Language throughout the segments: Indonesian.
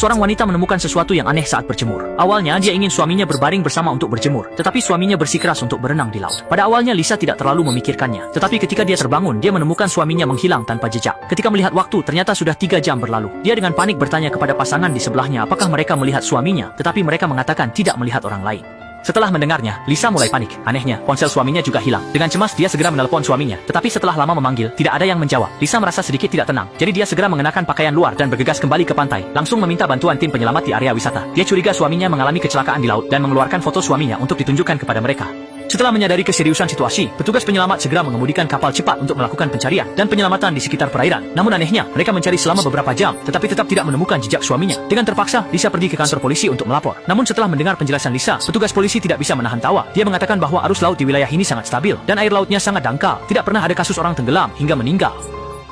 Seorang wanita menemukan sesuatu yang aneh saat berjemur. Awalnya dia ingin suaminya berbaring bersama untuk berjemur, tetapi suaminya bersikeras untuk berenang di laut. Pada awalnya Lisa tidak terlalu memikirkannya, tetapi ketika dia terbangun, dia menemukan suaminya menghilang tanpa jejak. Ketika melihat waktu, ternyata sudah 3 jam berlalu. Dia dengan panik bertanya kepada pasangan di sebelahnya apakah mereka melihat suaminya, tetapi mereka mengatakan tidak melihat orang lain. Setelah mendengarnya, Lisa mulai panik. Anehnya, ponsel suaminya juga hilang. Dengan cemas, dia segera menelepon suaminya. Tetapi setelah lama memanggil, tidak ada yang menjawab. Lisa merasa sedikit tidak tenang. Jadi dia segera mengenakan pakaian luar dan bergegas kembali ke pantai. Langsung meminta bantuan tim penyelamat di area wisata. Dia curiga suaminya mengalami kecelakaan di laut dan mengeluarkan foto suaminya untuk ditunjukkan kepada mereka. Setelah menyadari keseriusan situasi, petugas penyelamat segera mengemudikan kapal cepat untuk melakukan pencarian dan penyelamatan di sekitar perairan. Namun anehnya, mereka mencari selama beberapa jam, tetapi tetap tidak menemukan jejak suaminya. Dengan terpaksa, Lisa pergi ke kantor polisi untuk melapor. Namun setelah mendengar penjelasan Lisa, petugas polisi tidak bisa menahan tawa. Dia mengatakan bahwa arus laut di wilayah ini sangat stabil dan air lautnya sangat dangkal. Tidak pernah ada kasus orang tenggelam hingga meninggal.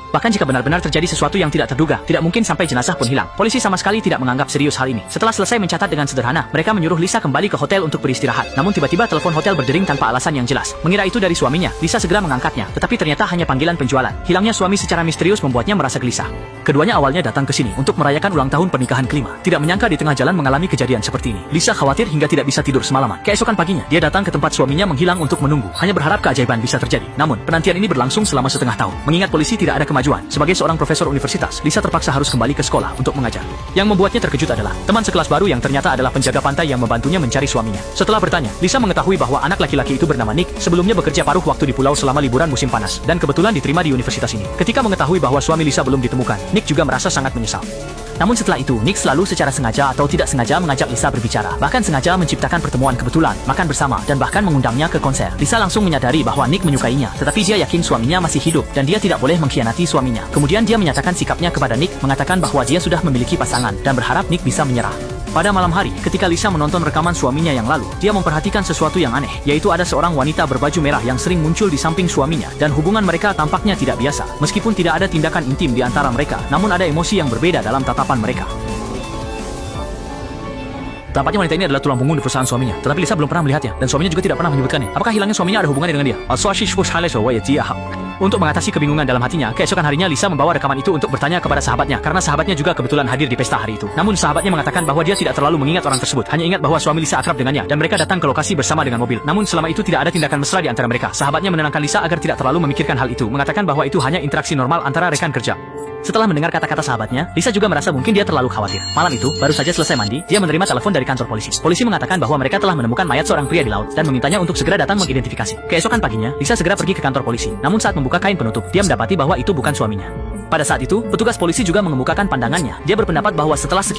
Bahkan jika benar-benar terjadi sesuatu yang tidak terduga, tidak mungkin sampai jenazah pun hilang. Polisi sama sekali tidak menganggap serius hal ini. Setelah selesai mencatat dengan sederhana, mereka menyuruh Lisa kembali ke hotel untuk beristirahat. Namun tiba-tiba telepon hotel berdering tanpa alasan yang jelas. Mengira itu dari suaminya, Lisa segera mengangkatnya, tetapi ternyata hanya panggilan penjualan. Hilangnya suami secara misterius membuatnya merasa gelisah. Keduanya awalnya datang ke sini untuk merayakan ulang tahun pernikahan kelima. Tidak menyangka di tengah jalan mengalami kejadian seperti ini. Lisa khawatir hingga tidak bisa tidur semalaman. Keesokan paginya, dia datang ke tempat suaminya menghilang untuk menunggu, hanya berharap keajaiban bisa terjadi. Namun, penantian ini berlangsung selama setengah tahun. Mengingat polisi tidak ada kemajuan, sebagai seorang profesor universitas, Lisa terpaksa harus kembali ke sekolah untuk mengajar. Yang membuatnya terkejut adalah teman sekelas baru yang ternyata adalah penjaga pantai yang membantunya mencari suaminya. Setelah bertanya, Lisa mengetahui bahwa anak laki-laki itu bernama Nick, sebelumnya bekerja paruh waktu di pulau selama liburan musim panas, dan kebetulan diterima di universitas ini. Ketika mengetahui bahwa suami Lisa belum ditemukan, Nick juga merasa sangat menyesal. Namun setelah itu, Nick selalu secara sengaja atau tidak sengaja mengajak Lisa berbicara. Bahkan sengaja menciptakan pertemuan kebetulan, makan bersama, dan bahkan mengundangnya ke konser. Lisa langsung menyadari bahwa Nick menyukainya, tetapi dia yakin suaminya masih hidup, dan dia tidak boleh mengkhianati suaminya. Kemudian dia menyatakan sikapnya kepada Nick, mengatakan bahwa dia sudah memiliki pasangan, dan berharap Nick bisa menyerah. Pada malam hari, ketika Lisa menonton rekaman suaminya yang lalu, dia memperhatikan sesuatu yang aneh, yaitu ada seorang wanita berbaju merah yang sering muncul di samping suaminya, dan hubungan mereka tampaknya tidak biasa. Meskipun tidak ada tindakan intim di antara mereka, namun ada emosi yang berbeda dalam tatapan mereka. Tampaknya wanita ini adalah tulang punggung di perusahaan suaminya, tetapi Lisa belum pernah melihatnya, dan suaminya juga tidak pernah menyebutkannya. Apakah hilangnya suaminya ada hubungannya dengan dia? Untuk mengatasi kebingungan dalam hatinya, keesokan harinya Lisa membawa rekaman itu untuk bertanya kepada sahabatnya, karena sahabatnya juga kebetulan hadir di pesta hari itu. Namun sahabatnya mengatakan bahwa dia tidak terlalu mengingat orang tersebut, hanya ingat bahwa suami Lisa akrab dengannya, dan mereka datang ke lokasi bersama dengan mobil. Namun selama itu tidak ada tindakan mesra di antara mereka. Sahabatnya menenangkan Lisa agar tidak terlalu memikirkan hal itu, mengatakan bahwa itu hanya interaksi normal antara rekan kerja. Setelah mendengar kata-kata sahabatnya, Lisa juga merasa mungkin dia terlalu khawatir. Malam itu, baru saja selesai mandi, dia menerima telepon dari kantor polisi. Polisi mengatakan bahwa mereka telah menemukan mayat seorang pria di laut dan memintanya untuk segera datang mengidentifikasi. Keesokan paginya, Lisa segera pergi ke kantor polisi. Namun saat membuka kain penutup, dia mendapati bahwa itu bukan suaminya. Pada saat itu, petugas polisi juga mengemukakan pandangannya. Dia berpendapat bahwa setelah sekian